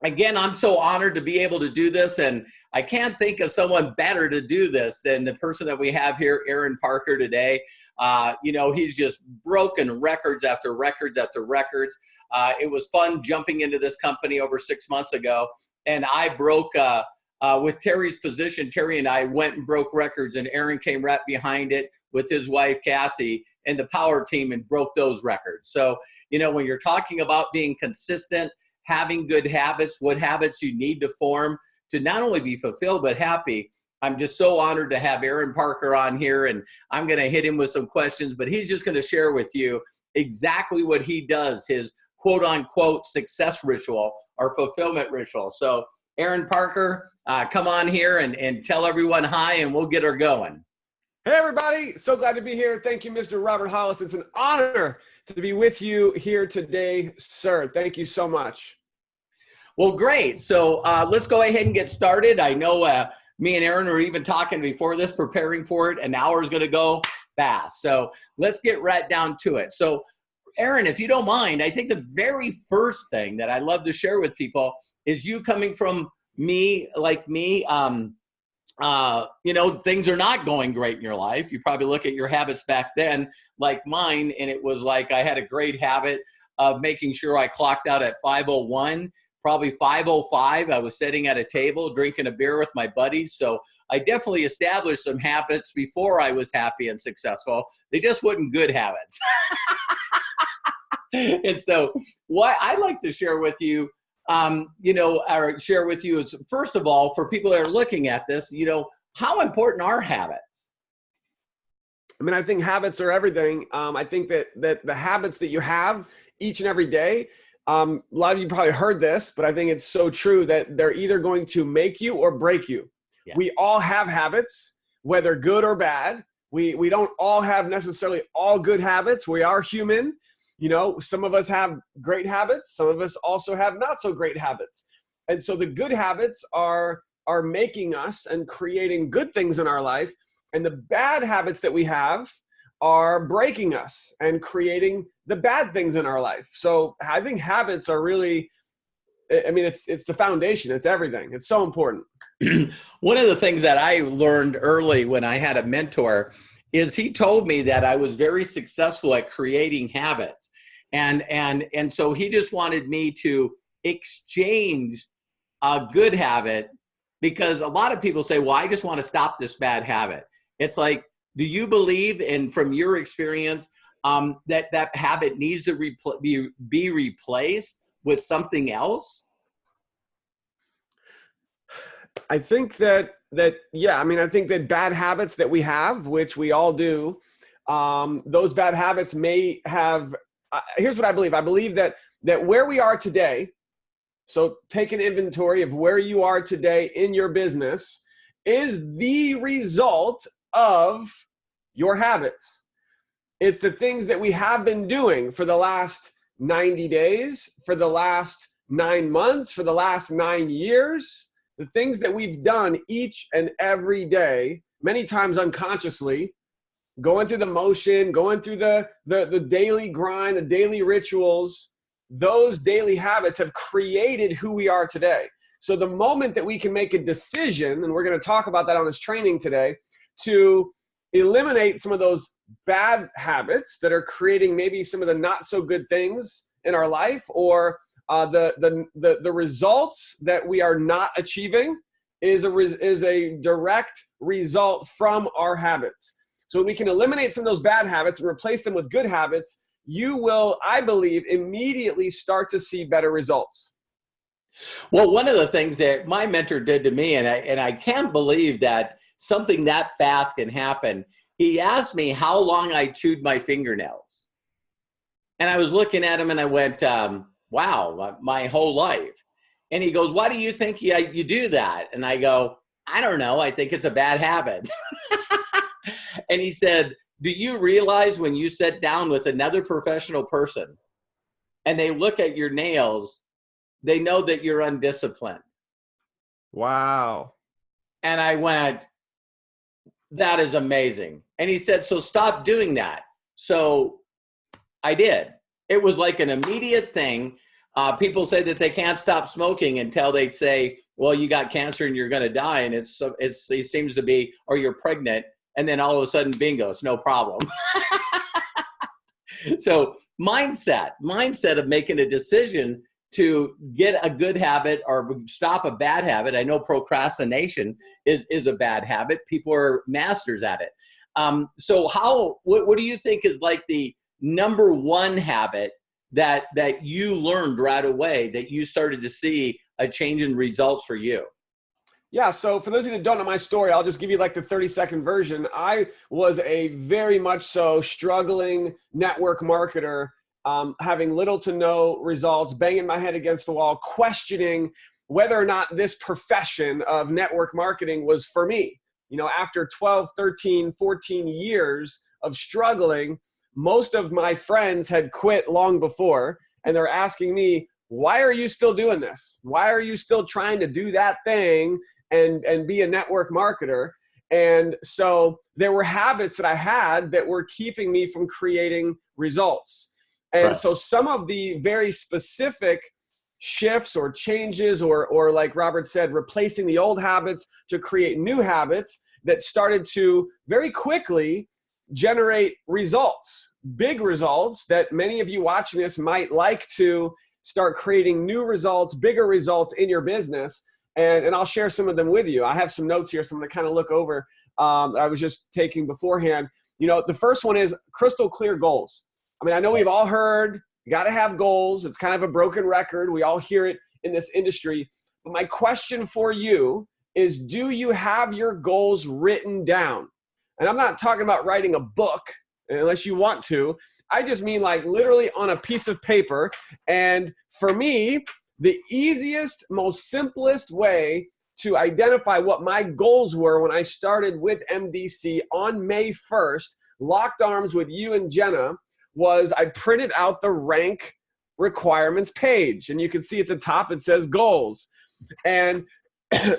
Again, I'm so honored to be able to do this, and I can't think of someone better to do this than the person that we have here, Aron Parker, today. He's just broken records after records after records. It was fun jumping into this company over 6 months ago, and I broke, with Terry's position, Terry and I went and broke records, and Aron came right behind it with his wife, Kathy, and the power team and broke those records. So, when you're talking about being consistent, having good habits, what habits you need to form to not only be fulfilled but happy. I'm just so honored to have Aron Parker on here, and I'm going to hit him with some questions, but he's just going to share with you exactly what he does, his quote unquote success ritual or fulfillment ritual. So Aron Parker, come on here and tell everyone hi, and we'll get her going. Hey everybody, so glad to be here. Thank you, Mr. Robert Hollis. It's an honor to be with you here today, sir. Thank you so much. Well, great. So let's go ahead and get started. I know me and Aron are even talking before this, preparing for it. An hour is going to go fast. So let's get right down to it. So Aron, if you don't mind, I think the very first thing that I love to share with people is you coming from me, like me, things are not going great in your life. You probably look at your habits back then, like mine, and it was like I had a great habit of making sure I clocked out at 5:01, probably 5:05. I was sitting at a table drinking a beer with my buddies. So I definitely established some habits before I was happy and successful. They just weren't good habits. And so what I'd like to share with you, is, first of all, for people that are looking at this, how important are habits? I mean, I think habits are everything. I think that the habits that you have each and every day, a lot of you probably heard this, but I think it's so true that they're either going to make you or break you. Yeah. We all have habits, whether good or bad. We don't all have necessarily all good habits. We are human. Some of us have great habits. Some of us also have not so great habits. And so the good habits are making us and creating good things in our life. And the bad habits that we have are breaking us and creating the bad things in our life. So I think habits are really, it's the foundation. It's everything. It's so important. One of the things that I learned early when I had a mentor is he told me that I was very successful at creating habits. And so he just wanted me to exchange a good habit, because a lot of people say, well, I just want to stop this bad habit. It's like, do you believe, and from your experience, that habit needs to be replaced with something else? I think that I think that bad habits that we have, which we all do, those bad habits may have, here's what I believe. I believe that where we are today, so take an inventory of where you are today in your business, is the result of your habits. It's the things that we have been doing for the last 90 days, for the last 9 months, for the last 9 years. The things that we've done each and every day, many times unconsciously, going through the motion, going through the daily grind, the daily rituals, those daily habits have created who we are today. So the moment that we can make a decision, and we're going to talk about that on this training today, to eliminate some of those bad habits that are creating maybe some of the not so good things in our life, or the results that we are not achieving is a direct result from our habits. So when we can eliminate some of those bad habits and replace them with good habits, you will, I believe, immediately start to see better results. Well, one of the things that my mentor did to me, and I can't believe that something that fast can happen, he asked me how long I chewed my fingernails. And I was looking at him and I went, wow, my whole life. And he goes, why do you think you do that? And I go, I don't know. I think it's a bad habit. And he said, do you realize when you sit down with another professional person and they look at your nails, they know that you're undisciplined? Wow. And I went, that is amazing. And he said, so stop doing that. So I did. It was like an immediate thing. People say that they can't stop smoking until they say, well, you got cancer and you're going to die. And it seems to be, or you're pregnant. And then all of a sudden, bingo, it's no problem. So mindset of making a decision to get a good habit or stop a bad habit. I know procrastination is a bad habit. People are masters at it. So what do you think is like the number one habit that you learned right away that you started to see a change in results for you? Yeah, so for those of you that don't know my story, I'll just give you like the 30-second version. I was a very much so struggling network marketer, having little to no results, banging my head against the wall, questioning whether or not this profession of network marketing was for me. You know, after 12, 13, 14 years of struggling, most of my friends had quit long before, and they're asking me, why are you still doing this? Why are you still trying to do that thing and be a network marketer? And so there were habits that I had that were keeping me from creating results. And Right. so some of the very specific shifts or changes or like Robert said, replacing the old habits to create new habits that started to very quickly generate results, big results that many of you watching this might like to start creating new results, bigger results in your business. And I'll share some of them with you. I have some notes here, some to kind of look over. I was just taking beforehand. You know, the first one is crystal clear goals. I mean, I know we've all heard you got to have goals. It's kind of a broken record. We all hear it in this industry. But my question for you is, do you have your goals written down? And I'm not talking about writing a book unless you want to. I just mean like literally on a piece of paper. And for me, the easiest, most simplest way to identify what my goals were when I started with MDC on May 1st, locked arms with you and Jenna, was I printed out the rank requirements page. And you can see at the top, it says goals. And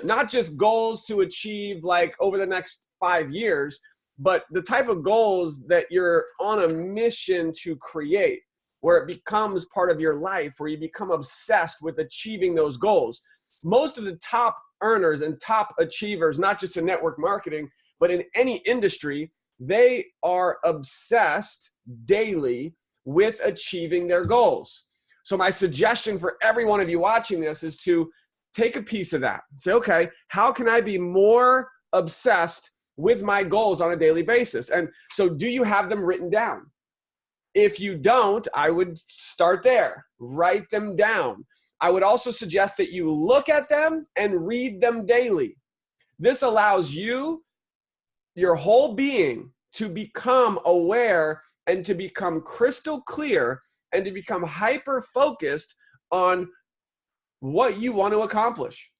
not just goals to achieve like over the next 5 years, but the type of goals that you're on a mission to create, where it becomes part of your life, where you become obsessed with achieving those goals. Most of the top earners and top achievers, not just in network marketing, but in any industry, they are obsessed daily with achieving their goals. So my suggestion for every one of you watching this is to take a piece of that. Say, okay, how can I be more obsessed with my goals on a daily basis? And so do you have them written down? If you don't, I would start there. Write them down. I would also suggest that you look at them and read them daily. This allows you, your whole being, to become aware and to become crystal clear and to become hyper-focused on what you want to accomplish.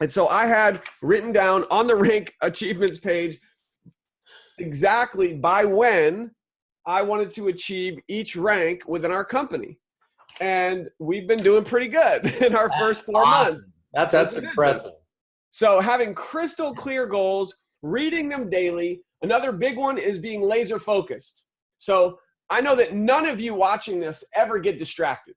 And so I had written down on the rank achievements page exactly by when I wanted to achieve each rank within our company. And we've been doing pretty good in our first 4 months. That's impressive. So having crystal clear goals, reading them daily. Another big one is being laser focused. So I know that none of you watching this ever get distracted,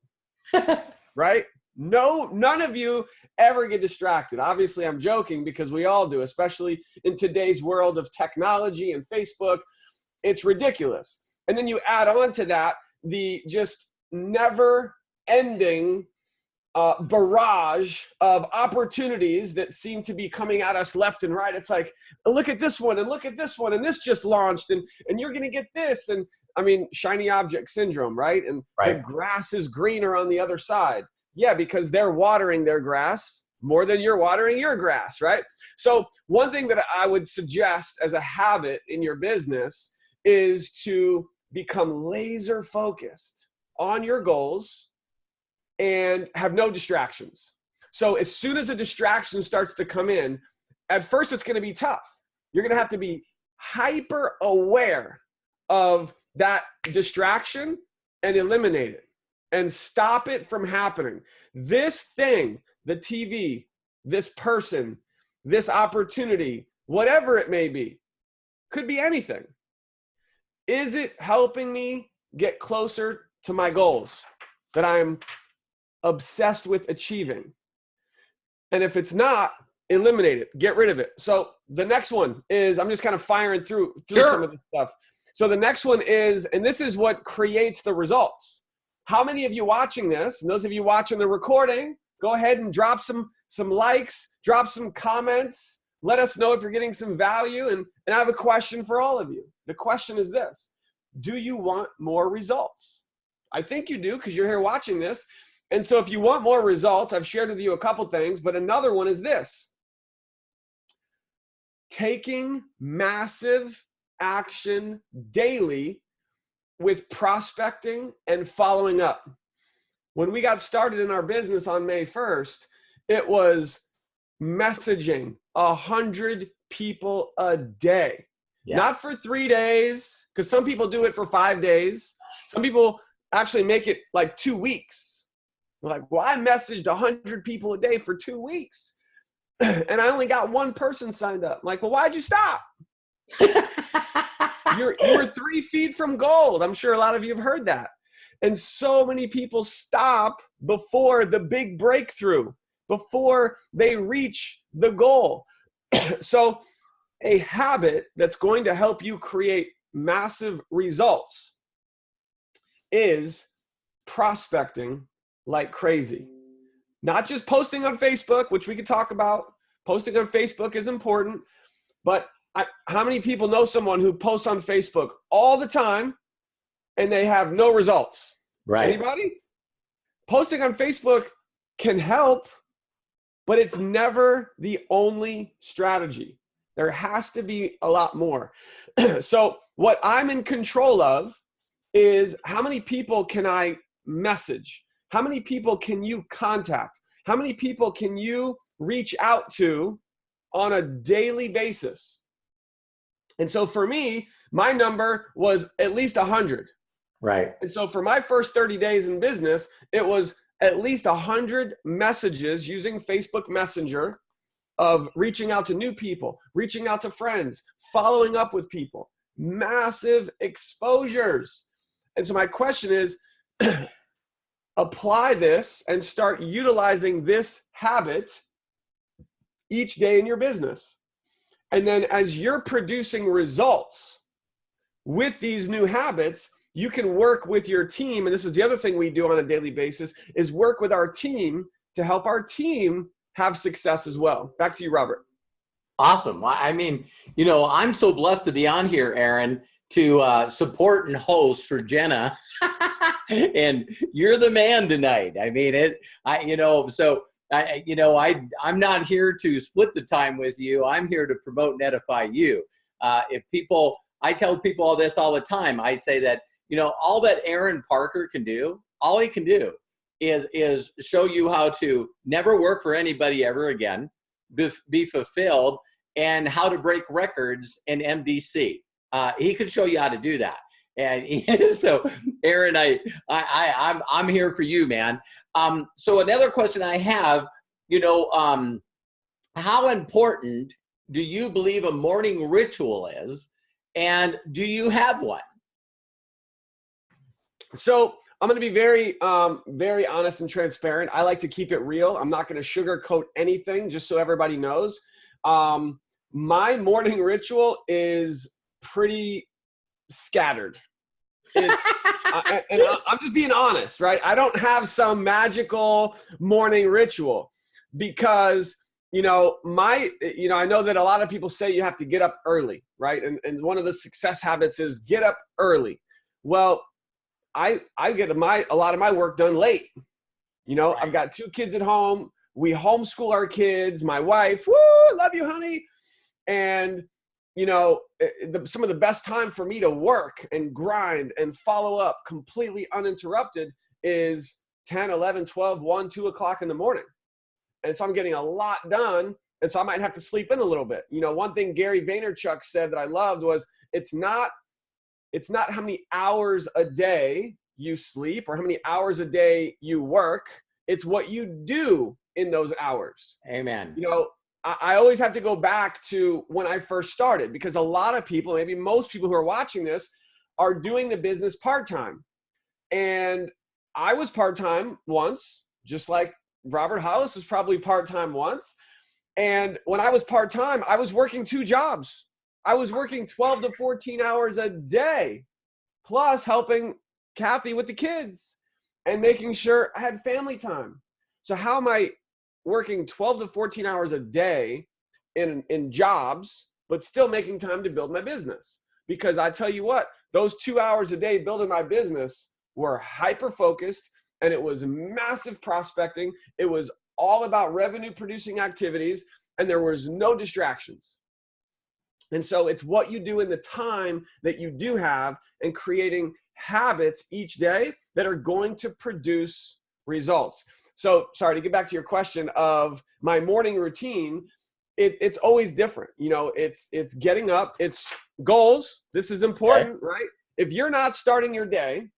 right? No, none of you ever get distracted. Obviously, I'm joking because we all do, especially in today's world of technology and Facebook. It's ridiculous. And then you add on to that the just never-ending barrage of opportunities that seem to be coming at us left and right. It's like, look at this one and look at this one and this just launched and you're going to get this. And I mean, shiny object syndrome, right? And the grass is greener on the other side. Yeah, because they're watering their grass more than you're watering your grass, right? So one thing that I would suggest as a habit in your business is to become laser focused on your goals and have no distractions. So as soon as a distraction starts to come in, at first it's going to be tough. You're going to have to be hyper aware of that distraction and eliminate it and stop it from happening. This thing, the TV, this person, this opportunity, whatever it may be, could be anything. Is it helping me get closer to my goals that I'm obsessed with achieving. And if it's not, eliminate it, get rid of it. So the next one is, I'm just kind of firing through Sure. some of this stuff. So the next one is, and this is what creates the results. How many of you watching this, and those of you watching the recording, go ahead and drop some likes, drop some comments. Let us know if you're getting some value. And I have a question for all of you. The question is this: do you want more results? I think you do, because you're here watching this. And so if you want more results, I've shared with you a couple things, but another one is this: taking massive action daily with prospecting and following up. When we got started in our business on May 1st, it was messaging 100 people a day. Yeah. Not for 3 days, because some people do it for 5 days. Some people actually make it like 2 weeks. They're like, well, I messaged 100 people a day for 2 weeks, and I only got one person signed up. I'm like, well, why'd you stop? You were 3 feet from gold. I'm sure a lot of you have heard that. And so many people stop before the big breakthrough, before they reach the goal. So a habit that's going to help you create massive results is prospecting like crazy. Not just posting on Facebook, which we could talk about. Posting on Facebook is important, but how many people know someone who posts on Facebook all the time and they have no results? Right. Anybody? Posting on Facebook can help, but it's never the only strategy. There has to be a lot more. So what I'm in control of is, how many people can I message? How many people can you contact? How many people can you reach out to on a daily basis? And so for me, my number was at least 100. Right. And so for my first 30 days in business, it was at least 100 messages using Facebook Messenger, of reaching out to new people, reaching out to friends, following up with people, massive exposures. And so my question is, apply this and start utilizing this habit each day in your business. And then as you're producing results with these new habits, you can work with your team. And this is the other thing we do on a daily basis, is work with our team to help our team have success as well. Back to you, Robert. Awesome. I mean, I'm so blessed to be on here, Aron, to support and host for Jenna. And you're the man tonight. I mean, I'm not here to split the time with you. I'm here to promote and edify you. I tell people all this all the time. I say that, all that Aron Parker can do, all he can do is show you how to never work for anybody ever again, be fulfilled, and how to break records in MDC. He could show you how to do that. And so, Aron, I'm here for you, man. So another question I have, how important do you believe a morning ritual is, and do you have one? So I'm going to be very, very honest and transparent. I like to keep it real. I'm not going to sugarcoat anything, just so everybody knows. My morning ritual is pretty scattered. And I'm just being honest, right? I don't have some magical morning ritual, because, I know that a lot of people say you have to get up early, right? And one of the success habits is get up early. Well, I get a lot of my work done late. Right. I've got 2 kids at home. We homeschool our kids. My wife, woo, love you, honey. And, some of the best time for me to work and grind and follow up completely uninterrupted is 10, 11, 12, 1, 2 o'clock in the morning. And so I'm getting a lot done. And so I might have to sleep in a little bit. One thing Gary Vaynerchuk said that I loved was, it's not how many hours a day you sleep or how many hours a day you work. It's what you do in those hours. Amen. I always have to go back to when I first started, because a lot of people, maybe most people who are watching this, are doing the business part-time. And I was part-time once, just like Robert Hollis was probably part-time once. And when I was part-time, I was working 2 jobs. I was working 12 to 14 hours a day, plus helping Kathy with the kids and making sure I had family time. So how am I working 12 to 14 hours a day in jobs, but still making time to build my business? Because I tell you what, those 2 hours a day building my business were hyper-focused, and it was massive prospecting. It was all about revenue producing activities, and there was no distractions. And so it's what you do in the time that you do have and creating habits each day that are going to produce results. So sorry, to get back to your question of my morning routine, it's always different. You know, it's getting up, it's goals. This is important, right? If you're not starting your day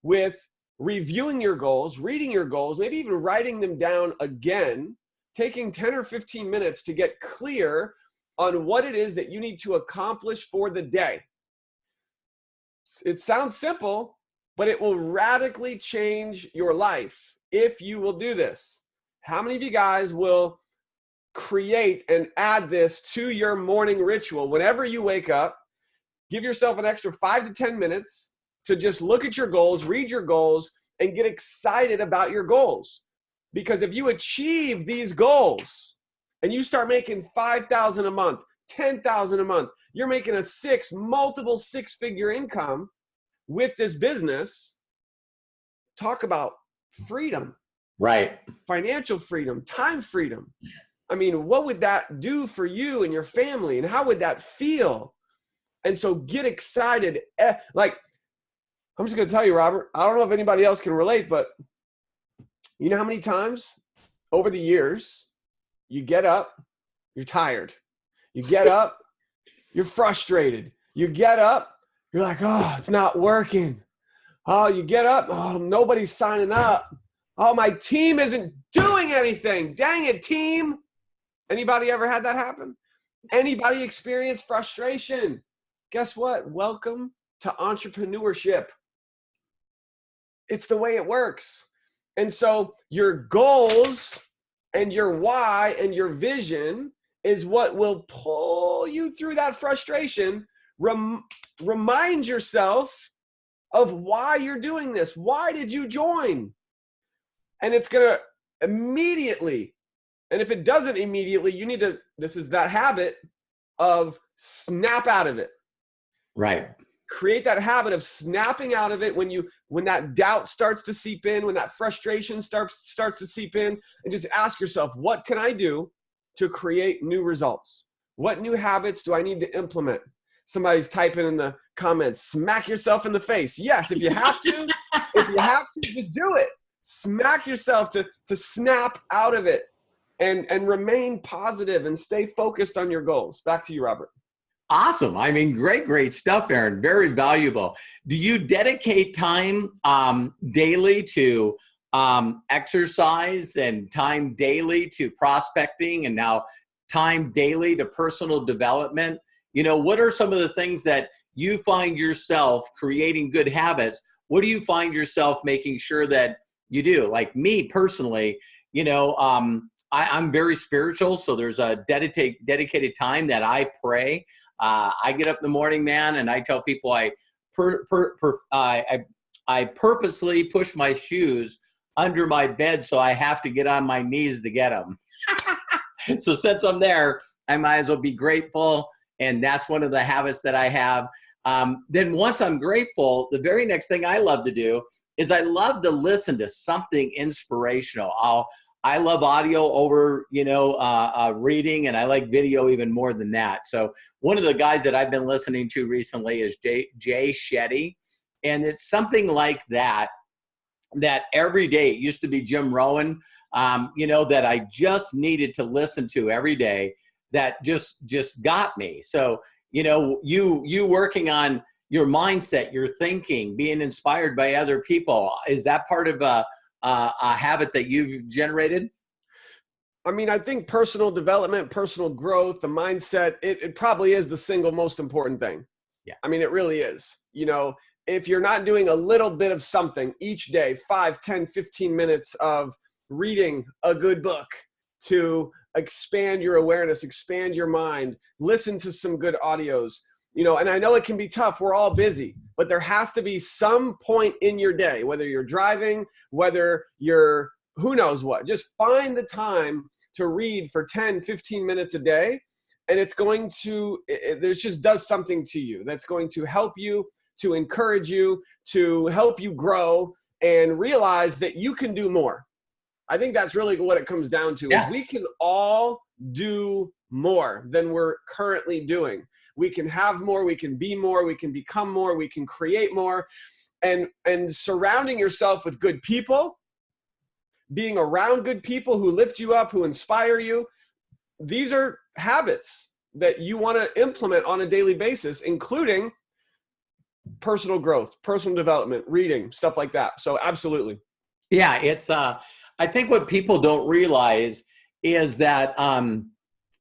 with reviewing your goals, reading your goals, maybe even writing them down again, taking 10 or 15 minutes to get clear on what it is that you need to accomplish for the day. It sounds simple, but it will radically change your life if you will do this. How many of you guys will create and add this to your morning ritual? Whenever you wake up, give yourself an extra 5 to 10 minutes to just look at your goals, read your goals, and get excited about your goals. Because if you achieve these goals and you start making $5,000 a month, $10,000 a month, you're making a multiple six-figure income with this business. Talk about freedom. Right. Financial freedom, time freedom. I mean, what would that do for you and your family, and how would that feel? And so get excited. Like, I'm just going to tell you, Robert, I don't know if anybody else can relate, but you know how many times over the years you get up, you're tired. You get up, you're frustrated. You get up, you're like, oh, it's not working. Oh, you get up, oh, nobody's signing up. Oh, my team isn't doing anything. Dang it, team. Anybody ever had that happen? Anybody experience frustration? Guess what? Welcome to entrepreneurship. It's the way it works. And so your goals and your why and your vision is what will pull you through that frustration. Remind yourself of why you're doing this. Why did you join? And it's going to immediately, and if it doesn't immediately, you need to, this is that habit of snap out of it. Right. Create that habit of snapping out of it when that doubt starts to seep in, when that frustration starts to seep in, and just ask yourself, what can I do to create new results? What new habits do I need to implement? Somebody's typing in the comments, smack yourself in the face. Yes, if you have to, just do it. Smack yourself to snap out of it and remain positive and stay focused on your goals. Back to you, Robert. Awesome. I mean, great stuff, Aron. Very valuable. Do you dedicate time daily to exercise, and time daily to prospecting, and now time daily to personal development? You know, what are some of the things that you find yourself creating good habits? What do you find yourself making sure that you do? Like me personally, you know, I'm very spiritual, so there's a dedicated time that I pray. I get up in the morning, man, and I tell people I purposely push my shoes under my bed, so I have to get on my knees to get them. So since I'm there, I might as well be grateful, and that's one of the habits that I have. Then once I'm grateful, the very next thing I love to do is I love to listen to something inspirational. I love audio over, reading, and I like video even more than that. So one of the guys that I've been listening to recently is Jay Shetty, and it's something like that every day. It used to be Jim Rohn, that I just needed to listen to every day. That just got me. So, you working on your mindset, your thinking, being inspired by other people, is that part of a habit that you've generated? I mean, I think personal development, personal growth, the mindset, it probably is the single most important thing. Yeah. I mean, it really is. if you're not doing a little bit of something each day, 5, 10, 15 minutes of reading a good book to expand your awareness, expand your mind, listen to some good audios, and I know it can be tough. We're all busy, but there has to be some point in your day, whether you're driving, whether you're who knows what, just find the time to read for 10, 15 minutes a day. And it's going to, it just does something to you that's going to help you, to encourage you, to help you grow and realize that you can do more. I think that's really what it comes down to, is we can all do more than we're currently doing. We can have more, we can be more, we can become more, we can create more. And surrounding yourself with good people, being around good people who lift you up, who inspire you, these are habits that you want to implement on a daily basis, including personal growth, personal development, reading, stuff like that. So absolutely. Yeah, it's I think what people don't realize is that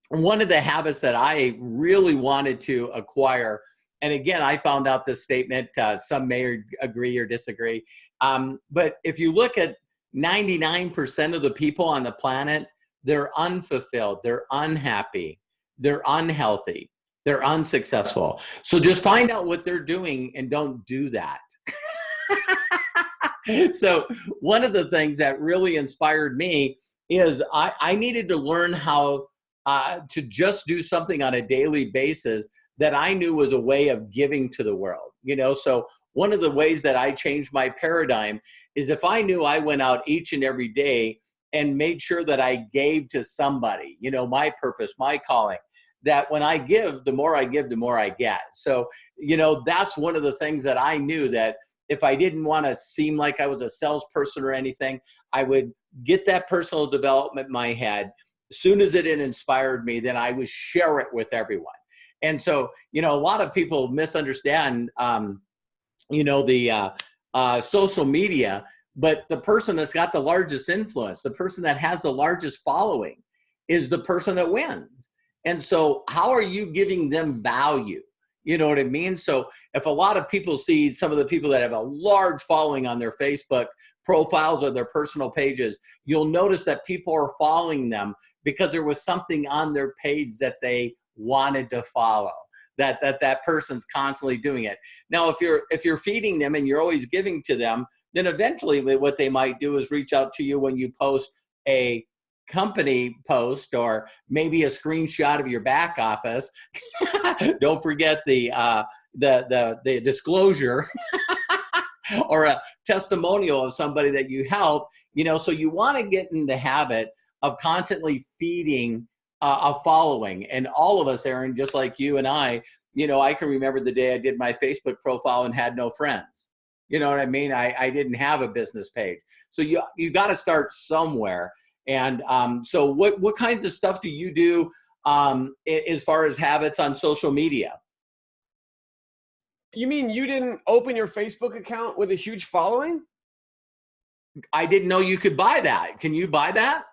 one of the habits that I really wanted to acquire, and again, I found out this statement, some may agree or disagree, but if you look at 99% of the people on the planet, they're unfulfilled, they're unhappy, they're unhealthy, they're unsuccessful. So just find out what they're doing and don't do that. So one of the things that really inspired me is I needed to learn how to just do something on a daily basis that I knew was a way of giving to the world. So one of the ways that I changed my paradigm is if I knew I went out each and every day and made sure that I gave to somebody, my purpose, my calling, that when I give, the more I give, the more I get. So, that's one of the things that I knew, that if I didn't want to seem like I was a salesperson or anything, I would get that personal development in my head. As soon as it inspired me, then I would share it with everyone. And so, a lot of people misunderstand, the social media, but the person that's got the largest influence, the person that has the largest following, is the person that wins. And so how are you giving them value? You know what I mean? So if a lot of people see some of the people that have a large following on their Facebook profiles or their personal pages, you'll notice that people are following them because there was something on their page that they wanted to follow, that person's constantly doing it. Now, if you're feeding them and you're always giving to them, then eventually what they might do is reach out to you when you post a company post or maybe a screenshot of your back office. Don't forget the disclosure or a testimonial of somebody that you help. So you want to get in the habit of constantly feeding a following. And all of us, Aron, just like you and I can remember the day I did my Facebook profile and had no friends. You know what I mean? I didn't have a business page. So you got to start somewhere. And so what kinds of stuff do you do as far as habits on social media? You mean you didn't open your Facebook account with a huge following? I didn't know you could buy that. Can you buy that?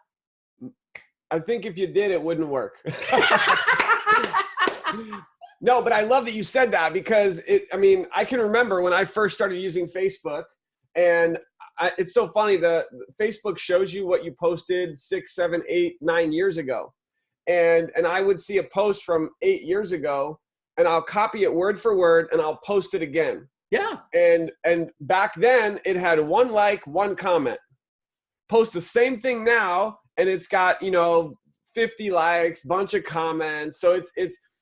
I think if you did, it wouldn't work. No, but I love that you said that, because I can remember when I first started using Facebook, and it's so funny. The Facebook shows you what you posted 6, 7, 8, 9 years ago. And I would see a post from 8 years ago, and I'll copy it word for word and I'll post it again. Yeah. And back then it had 1 like, 1 comment. Post the same thing now and it's got, 50 likes, bunch of comments. So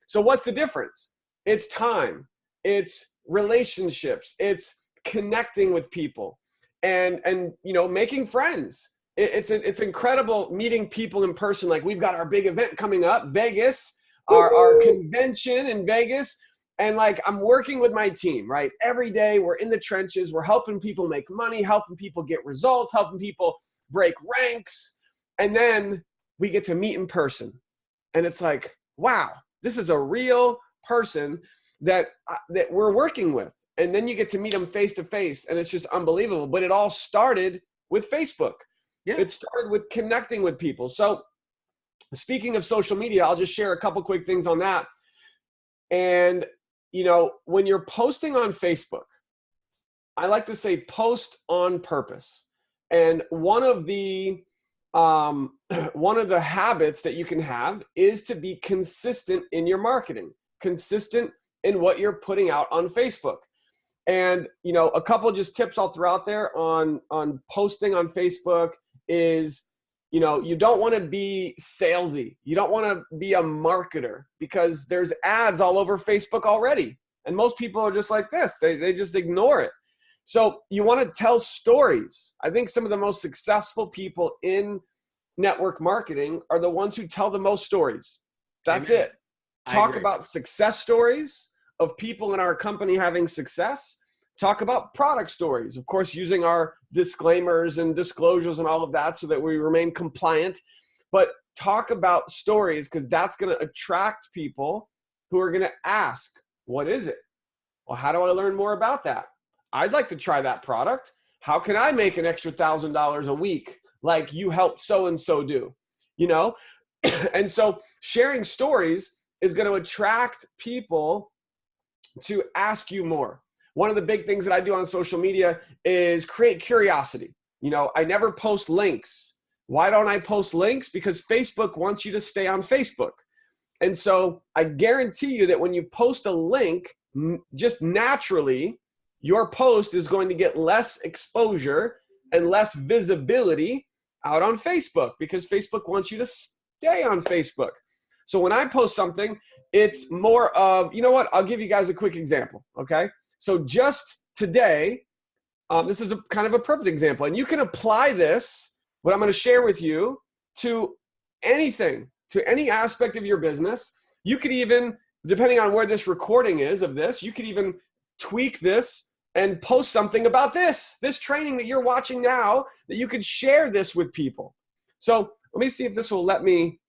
so what's the difference? It's time, it's relationships, it's connecting with people and making friends. It's incredible meeting people in person. Like, we've got our big event coming up, Vegas, our convention in Vegas. And like, I'm working with my team, right? Every day we're in the trenches. We're helping people make money, helping people get results, helping people break ranks. And then we get to meet in person. And it's like, wow, this is a real person that we're working with. And then you get to meet them face to face. And it's just unbelievable. But it all started with Facebook. Yeah. It started with connecting with people. So speaking of social media, I'll just share a couple quick things on that. And, when you're posting on Facebook, I like to say post on purpose. And one of the habits that you can have is to be consistent in your marketing, consistent in what you're putting out on Facebook. And, you know, a couple of just tips I'll throw out there on posting on Facebook is, you know, you don't want to be salesy. You don't want to be a marketer because there's ads all over Facebook already. And most people are just like this. They just ignore it. So you want to tell stories. I think some of the most successful people in network marketing are the ones who tell the most stories. That's Amen. it. Talk about success stories of people in our company having success. Talk about product stories, of course, using our disclaimers and disclosures and all of that so that we remain compliant. But talk about stories because that's going to attract people who are going to ask, what is it? Well, how do I learn more about that? I'd like to try that product. How can I make an extra $1,000 a week like you helped so-and-so do? You know? And so sharing stories is going to attract people to ask you more. One of the big things that I do on social media is create curiosity. You know, I never post links. Why don't I post links? Because Facebook wants you to stay on Facebook. And so I guarantee you that when you post a link, just naturally, your post is going to get less exposure and less visibility out on Facebook because Facebook wants you to stay on Facebook. So when I post something, it's more of, you know what, I'll give you guys a quick example, okay? So just today, this is a kind of a perfect example, and you can apply this, what I'm going to share with you, to anything, to any aspect of your business. You could even, depending on where this recording is of this, you could even tweak this and post something about this training that you're watching now, that you could share this with people. So let me see if this will let me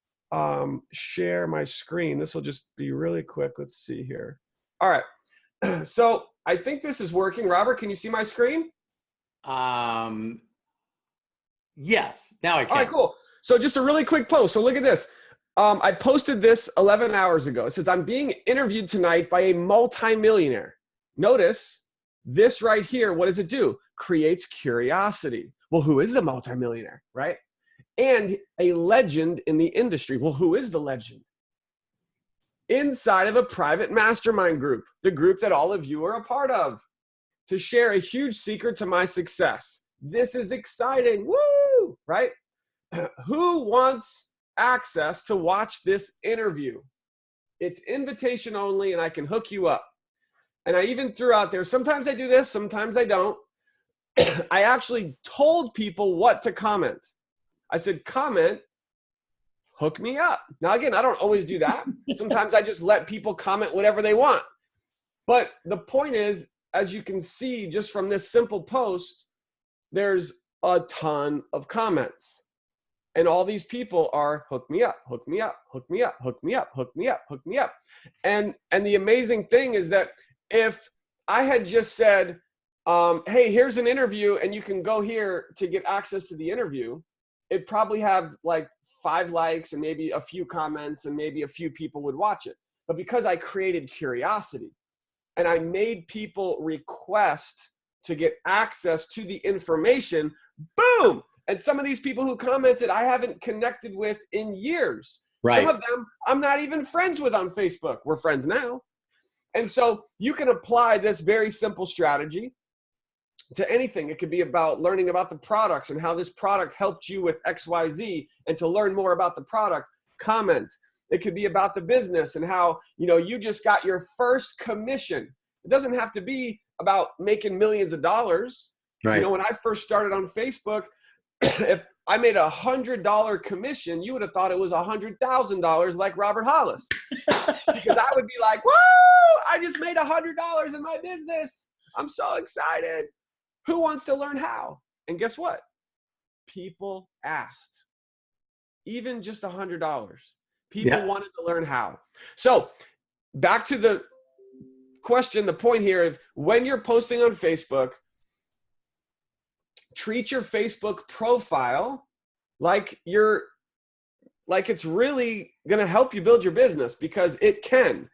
share my screen. This will just be really quick. Let's see here. All right. So I think this is working. Robert, can you see my screen? Yes, now I can. All right, cool. So just a really quick post. So look at this. I posted this 11 hours ago. It says, I'm being interviewed tonight by a multimillionaire. Notice this right here. What does it do? Creates curiosity. Well, who is the multimillionaire, right? And a legend in the industry. Well, who is the legend? Inside of a private mastermind group, the group that all of you are a part of, to share a huge secret to my success. This is exciting. Woo! Right? Who wants access to watch this interview? It's invitation only, and I can hook you up. And I even threw out there, sometimes I do this, sometimes I don't. I actually told people what to comment. I said, comment, hook me up. Now, again, I don't always do that. Sometimes I just let people comment whatever they want. But the point is, as you can see just from this simple post, there's a ton of comments. And all these people are hook me up, hook me up, hook me up, hook me up, hook me up, hook me up. And the amazing thing is that if I had just said, hey, here's an interview and you can go here to get access to the interview, it'd probably have like 5 likes and maybe a few comments and maybe a few people would watch it. But because I created curiosity and I made people request to get access to the information, boom! And some of these people who commented, I haven't connected with in years. Right. Some of them I'm not even friends with on Facebook. We're friends now. And so you can apply this very simple strategy to anything. It could be about learning about the products and how this product helped you with XYZ, and to learn more about the product, comment. It could be about the business and how, you know, you just got your first commission. It doesn't have to be about making millions of dollars. Right. You know, when I first started on Facebook, if I made $100 commission, you would have thought it was $100,000 like Robert Hollis. Because I would be like, woo, I just made $100 in my business. I'm so excited. Who wants to learn how? And guess what? People asked. Even just $100. People wanted to learn how. So back to the question, the point here of when you're posting on Facebook, treat your Facebook profile like it's really going to help you build your business, because it can.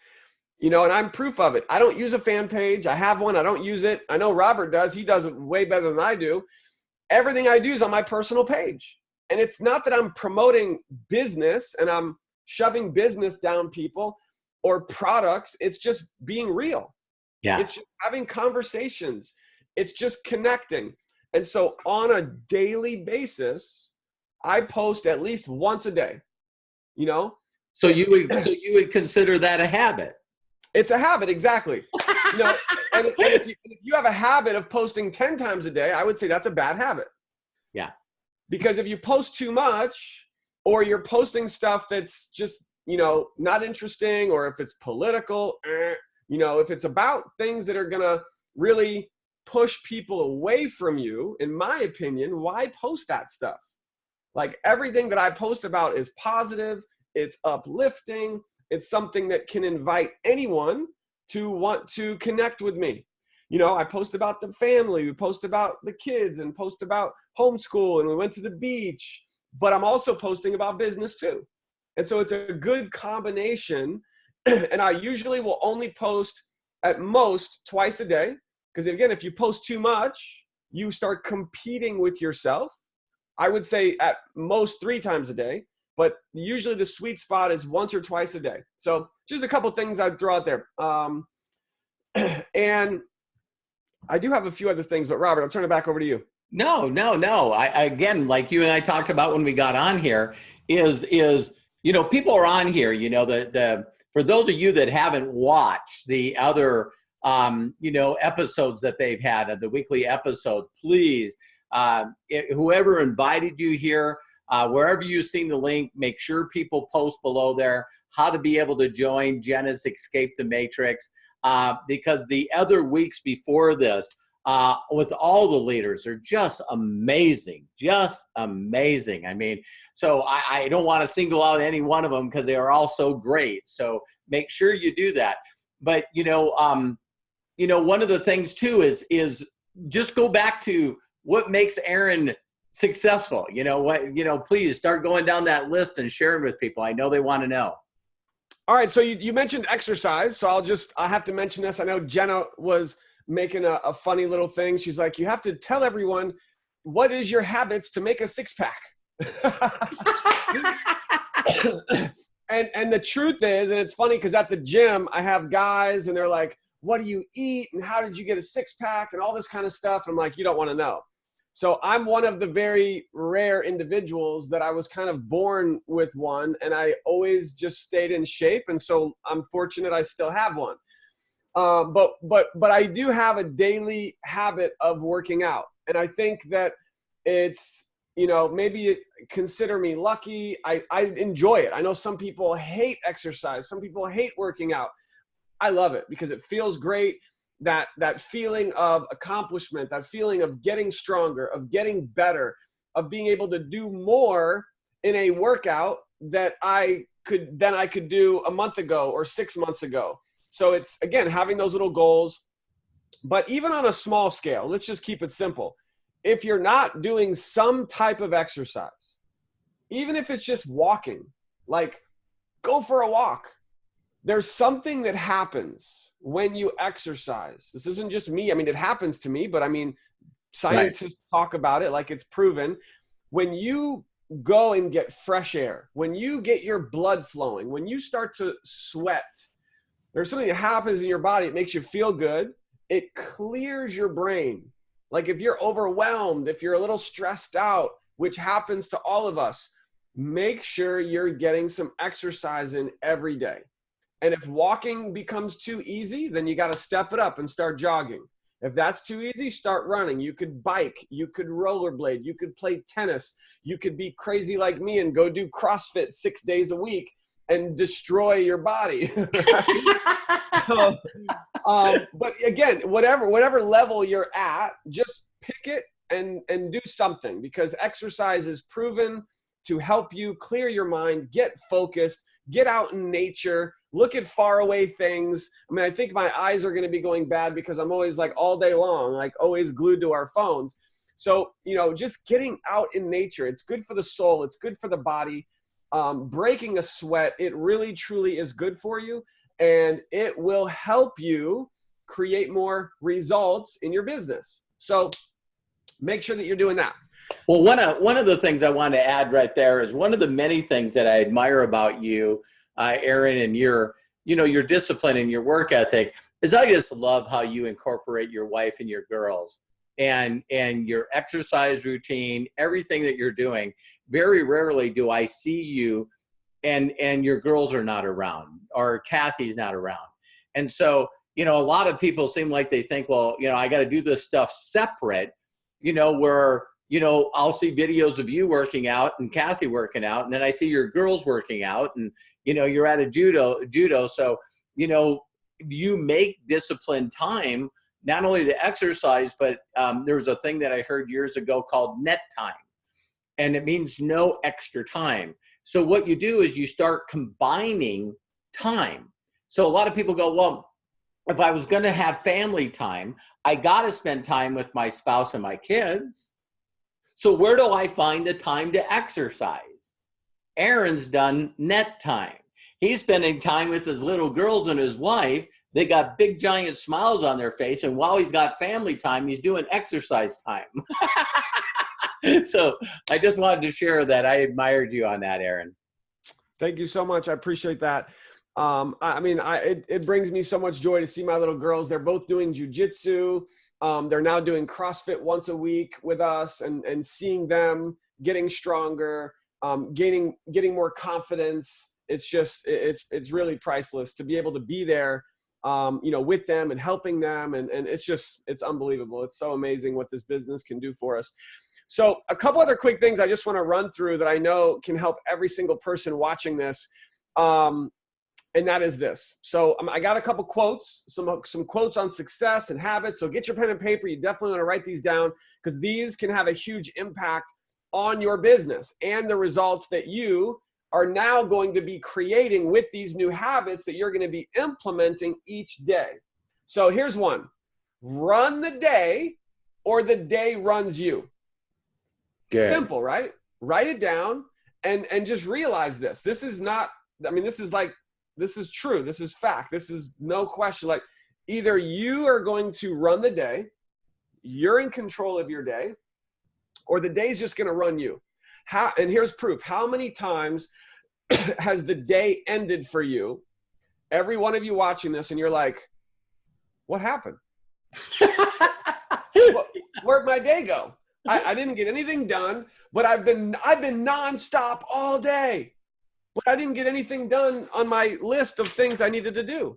and I'm proof of it. I don't use a fan page. I have one. I don't use it. I know Robert does. He does it way better than I do. Everything I do is on my personal page. And it's not that I'm promoting business and I'm shoving business down people or products. It's just being real. Yeah. It's just having conversations. It's just connecting. And so on a daily basis, I post at least once a day, So you would consider that a habit? It's a habit, exactly. And if you have a habit of posting 10 times a day, I would say that's a bad habit. Yeah. Because if you post too much, or you're posting stuff that's just, not interesting, or if it's political, if it's about things that are going to really push people away from you, in my opinion, why post that stuff? Like, everything that I post about is positive, it's uplifting, it's something that can invite anyone to want to connect with me. I post about the family, we post about the kids, and post about homeschool, and we went to the beach, but I'm also posting about business too. And so it's a good combination. And I usually will only post at most twice a day. Because again, if you post too much, you start competing with yourself. I would say at most 3 times a day, but usually the sweet spot is once or twice a day. So just a couple things I'd throw out there. And I do have a few other things, but Robert, I'll turn it back over to you. No. I again, like you and I talked about when we got on here, is people are on here. For those of you that haven't watched the other episodes that they've had of the weekly episode, please, whoever invited you here, wherever you've seen the link, make sure people post below there how to be able to join Jenna's Escape the Matrix, because the other weeks before this, with all the leaders are just amazing. I mean, so I don't want to single out any one of them because they are all so great. So make sure you do that. But, one of the things too is just go back to what makes Aron successful. Please start going down that list and sharing with people. I know they want to know. All right. So you mentioned exercise. So I have to mention this. I know Jenna was making a funny little thing. She's like, you have to tell everyone what is your habits to make a 6-pack. And the truth is, and it's funny because at the gym, I have guys and they're like, what do you eat? And how did you get a 6-pack and all this kind of stuff? I'm like, you don't want to know. So I'm one of the very rare individuals that I was kind of born with one, and I always just stayed in shape. And so I'm fortunate I still have one. But I do have a daily habit of working out. And I think that it's, maybe you consider me lucky. I enjoy it. I know some people hate exercise. Some people hate working out. I love it because it feels great. That feeling of accomplishment, that feeling of getting stronger, of getting better, of being able to do more in a workout that I could do a month ago or 6 months ago. So it's, again, having those little goals. But even on a small scale, let's just keep it simple. If you're not doing some type of exercise, even if it's just walking, like go for a walk. There's something that happens when you exercise. This isn't just me. I mean, it happens to me, but I mean, scientists talk about it like it's proven. When you go and get fresh air, when you get your blood flowing, when you start to sweat, there's something that happens in your body. It makes you feel good. It clears your brain. Like if you're overwhelmed, if you're a little stressed out, which happens to all of us, make sure you're getting some exercise in every day. And if walking becomes too easy, then you got to step it up and start jogging. If that's too easy, start running. You could bike, you could rollerblade, you could play tennis, you could be crazy like me and go do CrossFit 6 days a week and destroy your body. But again, whatever level you're at, just pick it and do something, because exercise is proven to help you clear your mind, get focused, get out in nature, look at faraway things. I mean, I think my eyes are going to be going bad because I'm always like all day long, like always glued to our phones. So, just getting out in nature, it's good for the soul. It's good for the body. Breaking a sweat, it really, truly is good for you. and it will help you create more results in your business. So make sure that you're doing that. Well, one of the things I want to add right there is one of the many things that I admire about you, Aron, and your discipline and your work ethic is I just love how you incorporate your wife and your girls and your exercise routine, everything that you're doing. Very rarely do I see you and your girls are not around or Kathy's not around. And so, a lot of people seem like they think, well, I got to do this stuff separate, where, I'll see videos of you working out and Kathy working out, and then I see your girls working out, and, you're at a judo. So, you make disciplined time, not only to exercise, but there's a thing that I heard years ago called net time. And it means no extra time. So what you do is you start combining time. So a lot of people go, well, if I was going to have family time, I got to spend time with my spouse and my kids. So where do I find the time to exercise? Aron's done net time. He's spending time with his little girls and his wife. They got big, giant smiles on their face. And while he's got family time, he's doing exercise time. So I just wanted to share that. I admired you on that, Aron. Thank you so much. I appreciate that. It brings me so much joy to see my little girls. They're both doing jujitsu. They're now doing CrossFit once a week with us, and seeing them getting stronger, gaining more confidence. It's really priceless to be able to be there, with them and helping them. And it's unbelievable. It's so amazing what this business can do for us. So a couple other quick things I just want to run through that I know can help every single person watching this. And that is this. So I got a couple quotes, some quotes on success and habits. So get your pen and paper. You definitely want to write these down, because these can have a huge impact on your business and the results that you are now going to be creating with these new habits that you're going to be implementing each day. So here's one: run the day or the day runs you. Good. Simple, right? Write it down and just realize this. This is not, this is true. This is fact. This is no question. Like, either you are going to run the day, you're in control of your day, or the day's just going to run you. And here's proof. How many times has the day ended for you? Every one of you watching this, and you're like, what happened? Where'd my day go? I didn't get anything done, but I've been nonstop all day, but I didn't get anything done on my list of things I needed to do.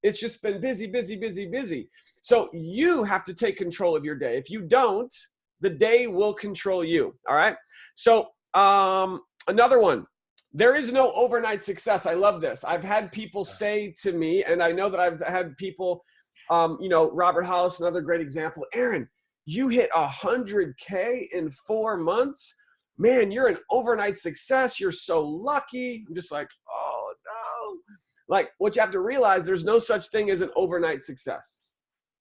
It's just been busy, busy, busy, busy. So you have to take control of your day. If you don't, the day will control you. All right. So another one, there is no overnight success. I love this. I've had people say to me, and I know that I've had people, Robert Hollis, another great example. Aron, you hit 100K in 4 months. Man, you're an overnight success. You're so lucky. I'm just like, oh no. Like, what you have to realize, there's no such thing as an overnight success.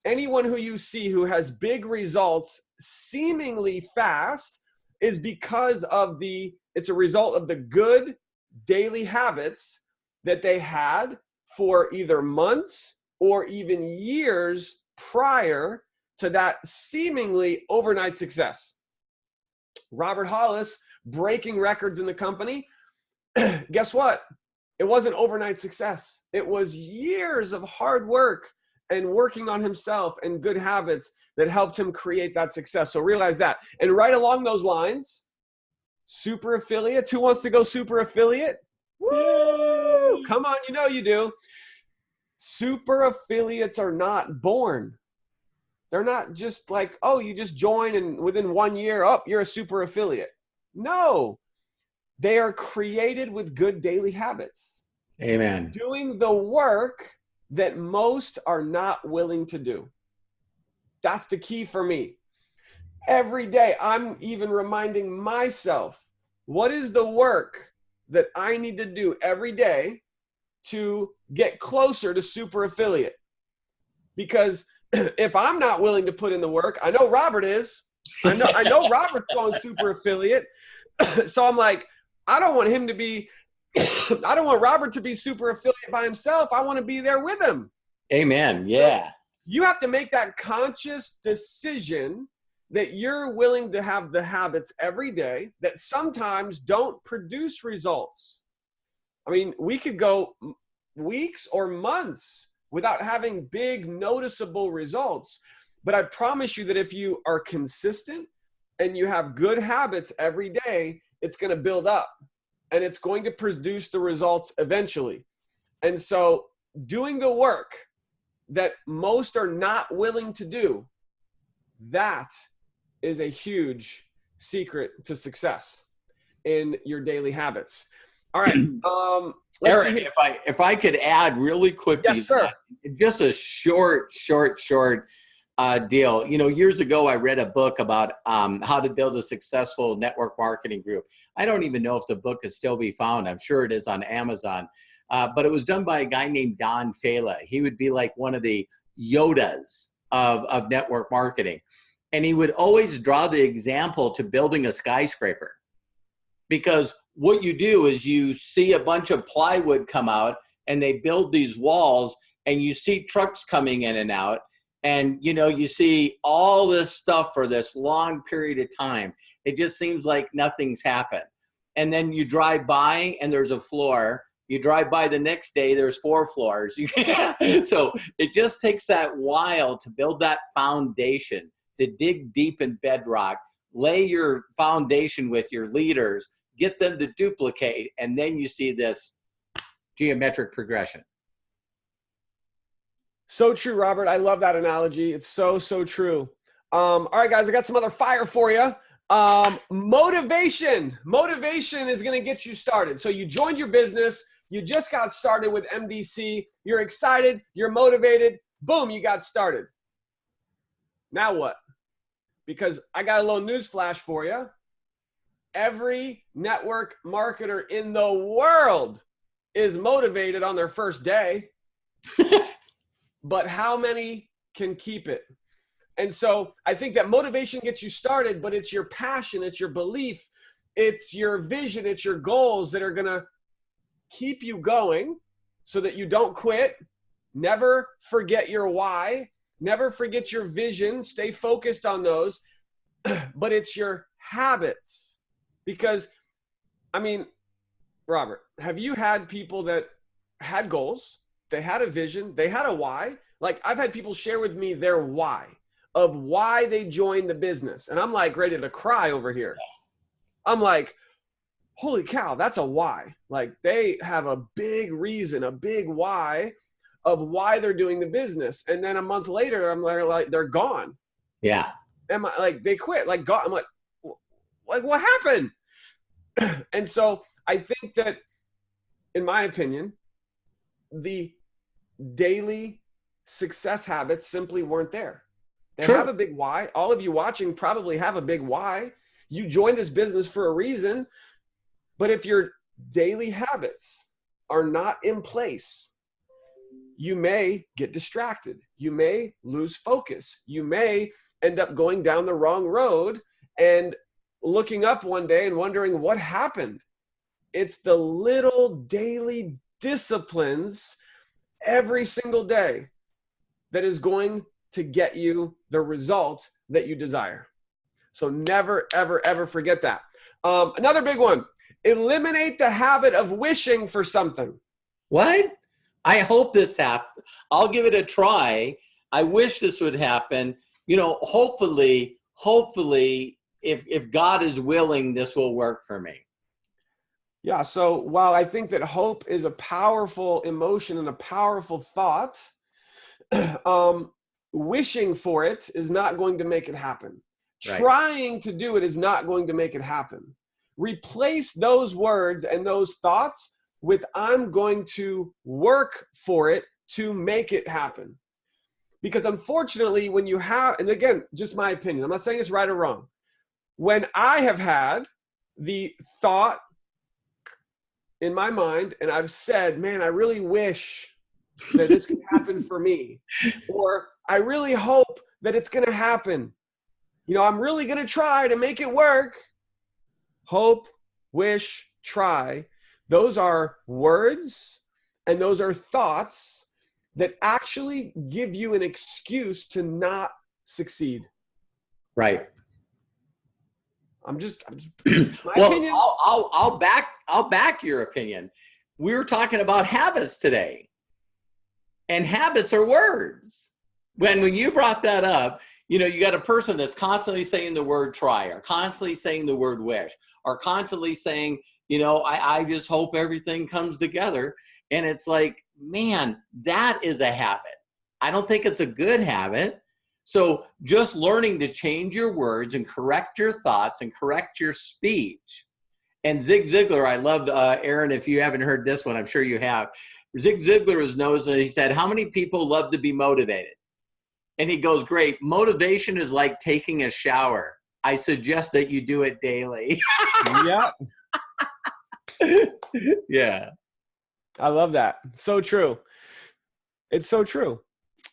Anyone who you see who has big results seemingly fast is because of it's a result of the good daily habits that they had for either months or even years prior to that seemingly overnight success. Robert Hollis breaking records in the company. Guess what? It wasn't overnight success. It was years of hard work and working on himself and good habits that helped him create that success. So realize that. And right along those lines, super affiliates. Who wants to go super affiliate? Woo! Come on, you do. Super affiliates are not born. They're not just like, oh, you just join and within 1 year, oh, you're a super affiliate. No, they are created with good daily habits. Amen. Doing the work that most are not willing to do. That's the key for me. Every day, I'm even reminding myself, what is the work that I need to do every day to get closer to super affiliate? Because if I'm not willing to put in the work, I know Robert is. I know Robert's going super affiliate. So I'm like, I don't want him to be I don't want Robert to be super affiliate by himself. I want to be there with him. Amen. Yeah. You have to make that conscious decision that you're willing to have the habits every day that sometimes don't produce results. I mean, we could go weeks or months without having big noticeable results. But I promise you that if you are consistent and you have good habits every day, it's going to build up and it's going to produce the results eventually. And so doing the work that most are not willing to do, that is a huge secret to success in your daily habits. All right. Aron, if I could add really quickly, yes, sir. Just a short deal. You know, years ago, I read a book about how to build a successful network marketing group. I don't even know if the book can still be found. I'm sure it is on Amazon. But it was done by a guy named Don Fala. He would be like one of the Yodas of network marketing. And he would always draw the example to building a skyscraper. Because what you do is you see a bunch of plywood come out and they build these walls and you see trucks coming in and out. And, you know, you see all this stuff for this long period of time. It just seems like nothing's happened. And then you drive by and there's a floor. You drive by the next day, there's 4 floors. So it just takes that while to build that foundation, to dig deep in bedrock, lay your foundation with your leaders, get them to duplicate, and then you see this geometric progression. So true, Robert. I love that analogy. It's so true. All right, guys, I got some other fire for you. Motivation. Motivation is going to get you started. So you joined your business. You just got started with MDC. You're excited. You're motivated. Boom, you got started. Now what? Because I got a little news flash for you. Every network marketer in the world is motivated on their first day. But how many can keep it? And so I think that motivation gets you started, but it's your passion, it's your belief, it's your vision, it's your goals that are going to keep you going so that you don't quit. Never forget your why. Never forget your vision. Stay focused on those. But it's your habits. Because, I mean, Robert, have you had people that had goals? They had a vision. They had a why. Like, I've had people share with me their why of why they joined the business. And I'm like ready to cry over here. I'm like, holy cow, that's a why. Like, they have a big reason, a big why of why they're doing the business. And then a month later, I'm like, they're gone. Yeah. Am I like, they quit, like, gone. I'm like what happened? And so I think that, in my opinion, the daily success habits simply weren't there. They True. have a big why. All of you watching probably have a big why. You joined this business for a reason. But if your daily habits are not in place, you may get distracted. You may lose focus. You may end up going down the wrong road and looking up one day and wondering what happened. It's the little daily disciplines every single day that is going to get you the result that you desire. So never, ever, ever forget that. Another big one, eliminate the habit of wishing for something. What? I hope this happens. I'll give it a try. I wish this would happen. You know, hopefully, if God is willing, this will work for me. Yeah, so while I think that hope is a powerful emotion and a powerful thought, wishing for it is not going to make it happen. Right. Trying to do it is not going to make it happen. Replace those words and those thoughts with, I'm going to work for it to make it happen. Because unfortunately, when you have, and again, just my opinion, I'm not saying it's right or wrong. When I have had the thought in my mind and I've said, man, I really wish that this could happen for me, or I really hope that it's going to happen. You know, I'm really going to try to make it work. Hope, wish, try. Those are words and those are thoughts that actually give you an excuse to not succeed. Right. I'm just my Well, opinion. I'll back your opinion. We were talking about habits today, and habits are words. When you brought that up, you got a person that's constantly saying the word try, or constantly saying the word wish, or constantly saying, I just hope everything comes together. And it's like, man, that is a habit. I don't think it's a good habit. So just learning to change your words and correct your thoughts and correct your speech. And Zig Ziglar, I loved, Aaron, if you haven't heard this one, I'm sure you have. Zig Ziglar is known, and he said, how many people love to be motivated? And he goes, great. Motivation is like taking a shower. I suggest that you do it daily. Yep. Yeah. I love that. So true. It's so true.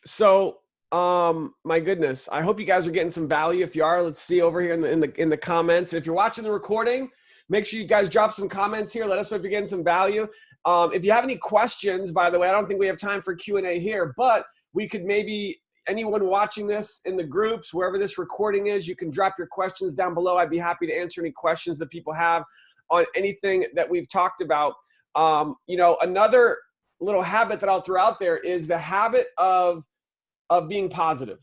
So, my goodness, I hope you guys are getting some value. If you are, let's see over here in the comments. If you're watching the recording, make sure you guys drop some comments here. Let us know if you're getting some value. If you have any questions, by the way, I don't think we have time for Q&A here, but we could maybe, anyone watching this in the groups, wherever this recording is, you can drop your questions down below. I'd be happy to answer any questions that people have on anything that we've talked about. Another little habit that I'll throw out there is the habit of being positive.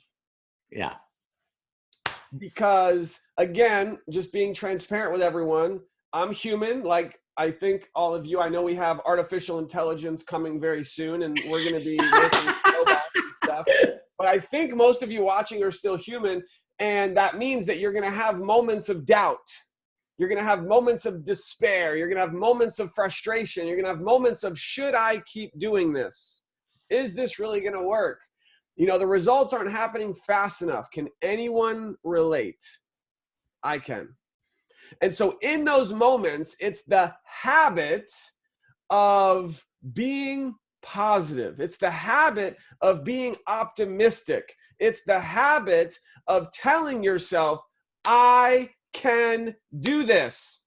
Yeah. Because again, just being transparent with everyone, I'm human. Like I think all of you, I know we have artificial intelligence coming very soon, and we're going to be making robots and stuff. But I think most of you watching are still human, and that means that you're going to have moments of doubt. You're going to have moments of despair. You're going to have moments of frustration. You're going to have moments of, should I keep doing this? Is this really going to work? The results aren't happening fast enough. Can anyone relate? I can. And so in those moments, it's the habit of being positive. It's the habit of being optimistic. It's the habit of telling yourself, I can do this.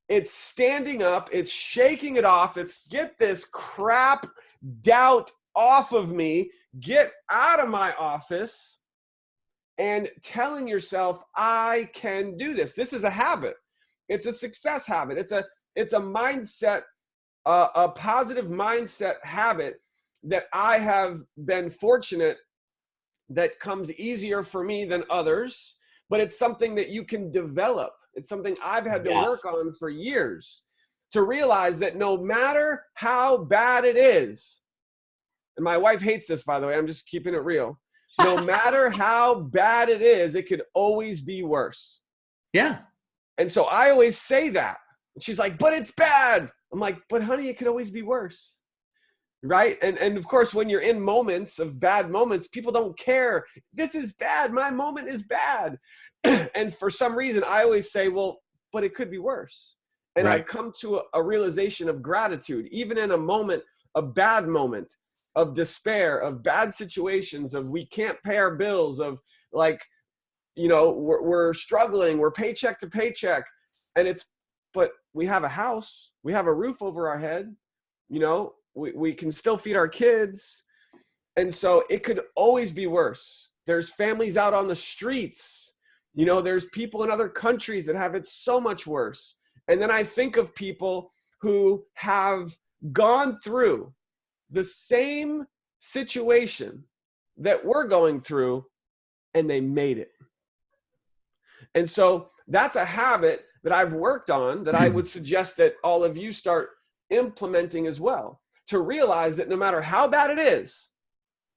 It's standing up. It's shaking it off. It's get this crap doubt off of me. Get out of my office and telling yourself, I can do this. This is a habit. It's a success habit. It's a mindset, a positive mindset habit that I have been fortunate that comes easier for me than others, but it's something that you can develop. It's something I've had to work on for years to realize that no matter how bad it is, and my wife hates this, by the way, I'm just keeping it real. No matter how bad it is, it could always be worse. Yeah. And so I always say that. And she's like, but it's bad. I'm like, but honey, it could always be worse. Right? And of course, when you're in moments of bad moments, people don't care. This is bad. My moment is bad. And for some reason, I always say, well, but it could be worse. And I come to a realization of gratitude, even in a moment, a bad moment, of despair, of bad situations, of we can't pay our bills, of like, we're struggling, we're paycheck to paycheck. And but we have a house, we have a roof over our head, we can still feed our kids. And so it could always be worse. There's families out on the streets, there's people in other countries that have it so much worse. And then I think of people who have gone through the same situation that we're going through, and they made it. And so that's a habit that I've worked on that I would suggest that all of you start implementing as well, to realize that no matter how bad it is,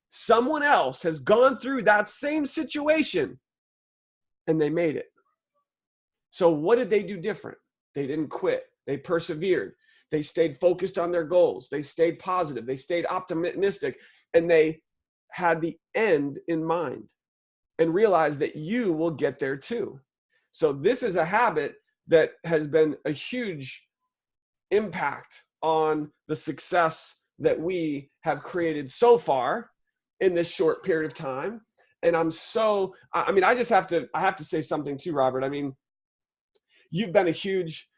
someone else has gone through that same situation and they made it. So what did they do different? They didn't quit. They persevered. They stayed focused on their goals. They stayed positive. They stayed optimistic, and they had the end in mind and realized that you will get there too. So this is a habit that has been a huge impact on the success that we have created so far in this short period of time. And I have to say something too, Robert. I mean, you've been a huge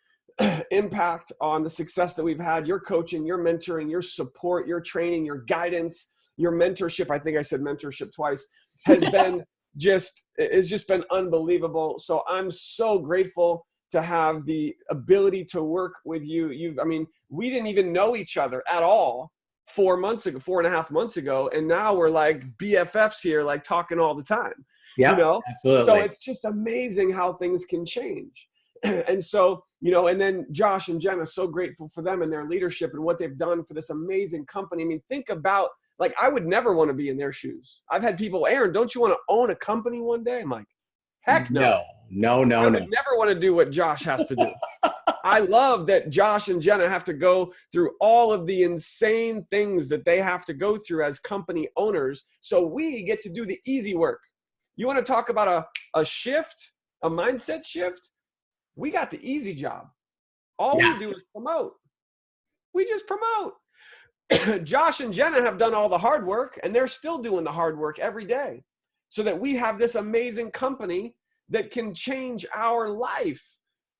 impact on the success that we've had. Your coaching, your mentoring, your support, your training, your guidance, your mentorship. I think I said mentorship twice, has been it's just been unbelievable. So I'm so grateful to have the ability to work with you. I mean, we didn't even know each other at all 4.5 months ago. And now we're like BFFs here, like talking all the time. Yeah, absolutely. So it's just amazing how things can change. And so, and then Josh and Jenna, so grateful for them and their leadership and what they've done for this amazing company. I mean, think about, like, I would never want to be in their shoes. I've had people, Aron, don't you want to own a company one day? I'm like, heck no. No. I would never want to do what Josh has to do. I love that Josh and Jenna have to go through all of the insane things that they have to go through as company owners. So we get to do the easy work. You want to talk about a shift, a mindset shift? We got the easy job. All we do is promote. We just promote. Josh and Jenna have done all the hard work, and they're still doing the hard work every day so that we have this amazing company that can change our life.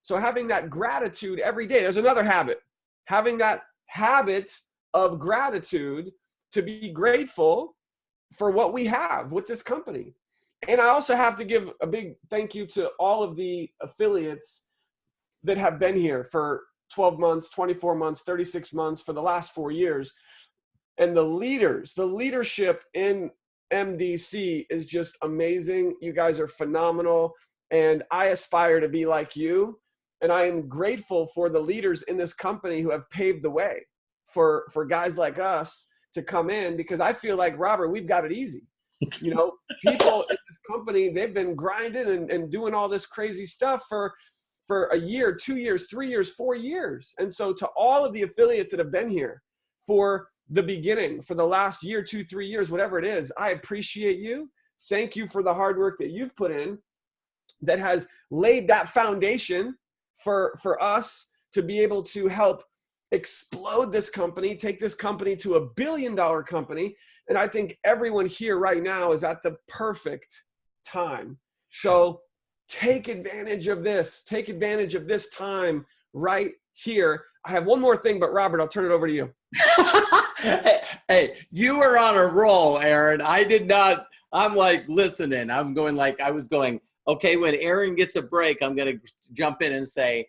So having that gratitude every day, there's another habit. Having that habit of gratitude to be grateful for what we have with this company. And I also have to give a big thank you to all of the affiliates that have been here for 12 months, 24 months, 36 months, for the last 4 years. And the leadership in MDC is just amazing. You guys are phenomenal. And I aspire to be like you. And I am grateful for the leaders in this company who have paved the way for guys like us to come in, because I feel like, Robert, we've got it easy. People in this company, they've been grinding and doing all this crazy stuff for a year, 2 years, 3 years, 4 years. And so to all of the affiliates that have been here for the beginning, for the last year, 2, 3 years, whatever it is, I appreciate you. Thank you for the hard work that you've put in that has laid that foundation for us to be able to help explode this company, take this company to $1 billion company. And I think everyone here right now is at the perfect time. So take advantage of this. Take advantage of this time right here. I have one more thing, but Robert, I'll turn it over to you. Hey, you were on a roll, Aron. I did not. I'm like listening. I'm going like I was going, okay, when Aron gets a break, I'm going to jump in and say,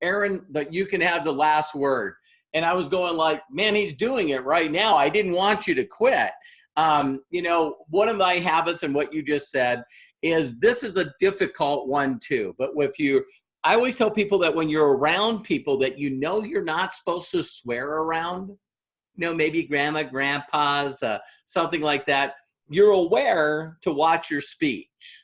Aron, that you can have the last word. And I was going like, man, he's doing it right now. I didn't want you to quit. One of my habits and what you just said is this is a difficult one too. But I always tell people that when you're around people that you're not supposed to swear around, maybe grandma, grandpa's, something like that, you're aware to watch your speech.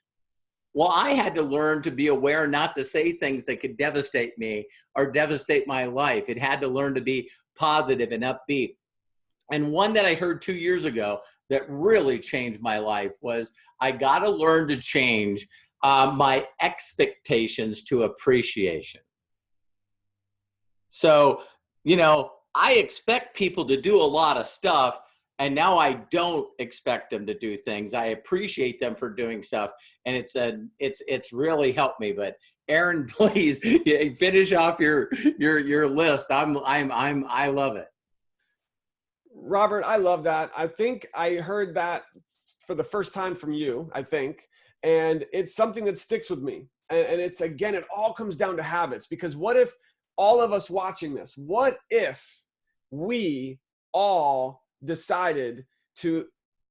Well, I had to learn to be aware not to say things that could devastate me or devastate my life. It had to learn to be positive and upbeat. And one that I heard 2 years ago that really changed my life was I got to learn to change my expectations to appreciation. So, I expect people to do a lot of stuff, and now I don't expect them to do things. I appreciate them for doing stuff, and it's really helped me. But Aron, please finish off your list. I love it. Robert, I love that. I think I heard that for the first time from you, I think. And it's something that sticks with me. And it's, again, it all comes down to habits. Because what if all of us watching this, what if we all decided to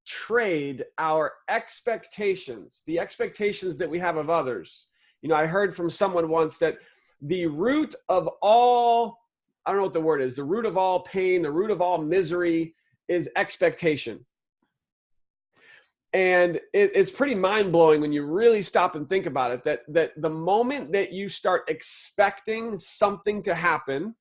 trade our expectations, the expectations that we have of others? I heard from someone once that the root of all, I don't know what the word is, the root of all pain, the root of all misery is expectation. And it's pretty mind-blowing when you really stop and think about it, that the moment that you start expecting something to happen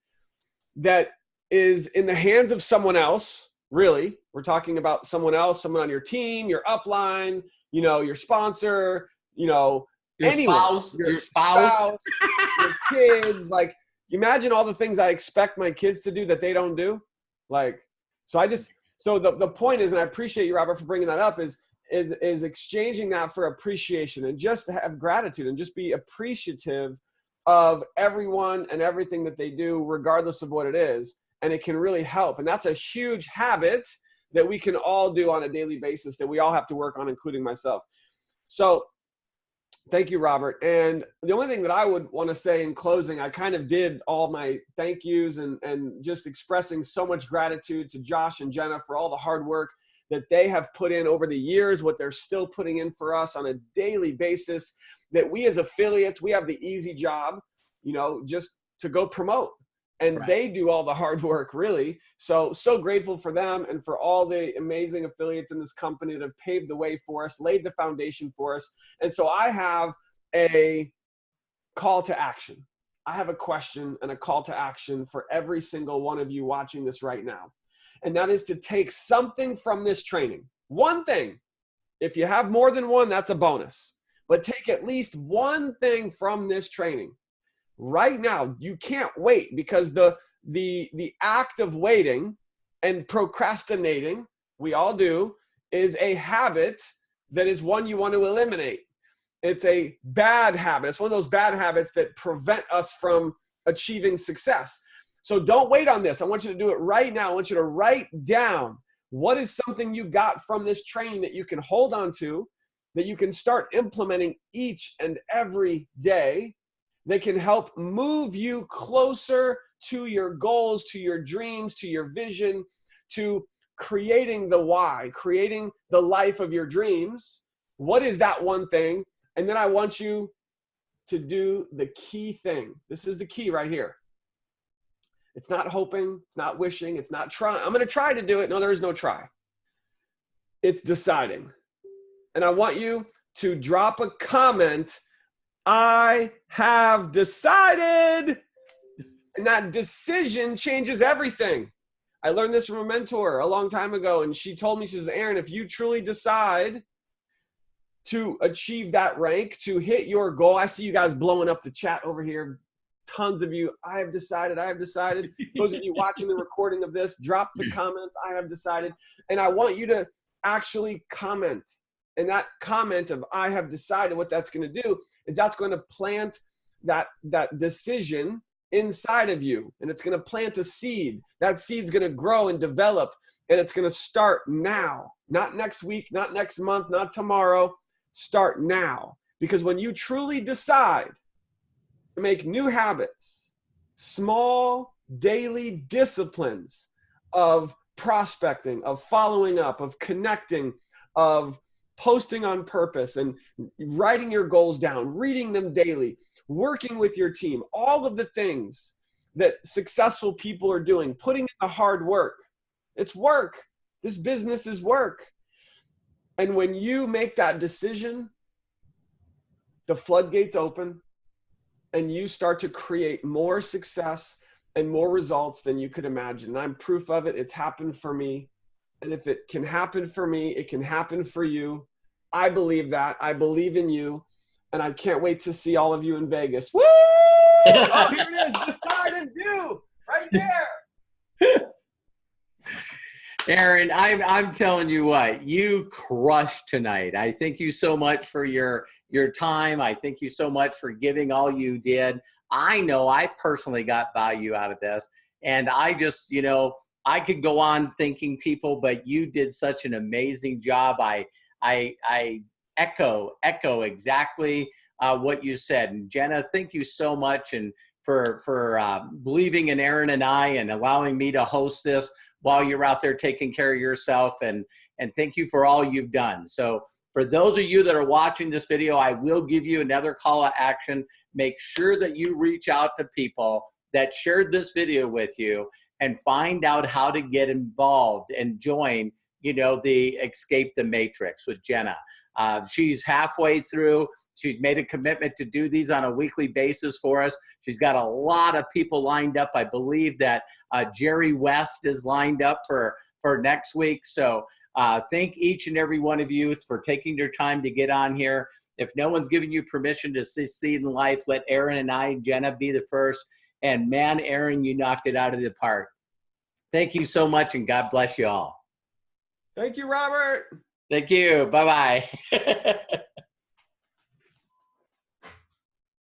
that is in the hands of someone else, really, we're talking about someone else, someone on your team, your upline, your sponsor, your spouse, your kids, like, imagine all the things I expect my kids to do that they don't do. So the point is, and I appreciate you, Robert, for bringing that up, is exchanging that for appreciation and just have gratitude and just be appreciative of everyone and everything that they do, regardless of what it is. And it can really help. And that's a huge habit that we can all do on a daily basis that we all have to work on, including myself. So thank you, Robert. And the only thing that I would want to say in closing, I kind of did all my thank yous and just expressing so much gratitude to Josh and Jenna for all the hard work that they have put in over the years, what they're still putting in for us on a daily basis, that we as affiliates, we have the easy job, you know, just to go promote. And they do all the hard work, really. So grateful for them and for all the amazing affiliates in this company that have paved the way for us, laid the foundation for us. And so I have a call to action. I have a question and a call to action for every single one of you watching this right now. And that is to take something from this training. One thing. If you have more than one, that's a bonus. But take at least one thing from this training. Right now, you can't wait, because the act of waiting and procrastinating, we all do, is a habit that is one you want to eliminate. It's a bad habit. It's one of those bad habits that prevent us from achieving success. So don't wait on this. I want you to do it right now. I want you to write down what is something you got from this training that you can hold on to, that you can start implementing each and every day, that can help move you closer to your goals, to your dreams, to your vision, to creating the why, creating the life of your dreams. What is that one thing? And then I want you to do the key thing. This is the key right here. It's not hoping, it's not wishing, it's not trying. I'm going to try to do it. No, there is no try. It's deciding. And I want you to drop a comment. I have decided. And that decision changes everything. I learned this from a mentor a long time ago, and she told me, she says, Aron, if you truly decide to achieve that rank, to hit your goal, I see you guys blowing up the chat over here. Tons of you, I have decided, I have decided. Those of you watching the recording of this, drop the comments, I have decided. And I want you to actually comment. And that comment of I have decided, what that's going to do is that's going to plant that decision inside of you. And it's going to plant a seed. That seed's going to grow and develop. And it's going to start now. Not next week, not next month, not tomorrow. Start now. Because when you truly decide to make new habits, small daily disciplines of prospecting, of following up, of connecting, of posting on purpose and writing your goals down, reading them daily, working with your team, all of the things that successful people are doing, putting in the hard work. It's work. This business is work. And when you make that decision, the floodgates open and you start to create more success and more results than you could imagine. And I'm proof of it. It's happened for me. And if it can happen for me, it can happen for you. I believe that. I believe in you. And I can't wait to see all of you in Vegas. Woo! Oh, here it is. Decide and do. Right there. Aron, I'm telling you what, you crushed tonight. I thank you so much for your time. I thank you so much for giving all you did. I know I personally got value out of this. And I just, you know, I could go on thanking people, but you did such an amazing job. I echo exactly what you said. And Jenna, thank you so much, and for believing in Aron and I and allowing me to host this while you're out there taking care of yourself. And thank you for all you've done. So for those of you that are watching this video, I will give you another call to action. Make sure that you reach out to people that shared this video with you and find out how to get involved and join, you know, the Escape the Matrix with Jenna. She's halfway through. She's made a commitment to do these on a weekly basis for us. She's got a lot of people lined up. I believe that Jerry West is lined up for next week. So thank each and every one of you for taking your time to get on here. If no one's giving you permission to succeed in life, let Aron and I, Jenna, be the first. And man, Aron, you knocked it out of the park. Thank you so much, and God bless you all. Thank you, Robert. Thank you. Bye-bye.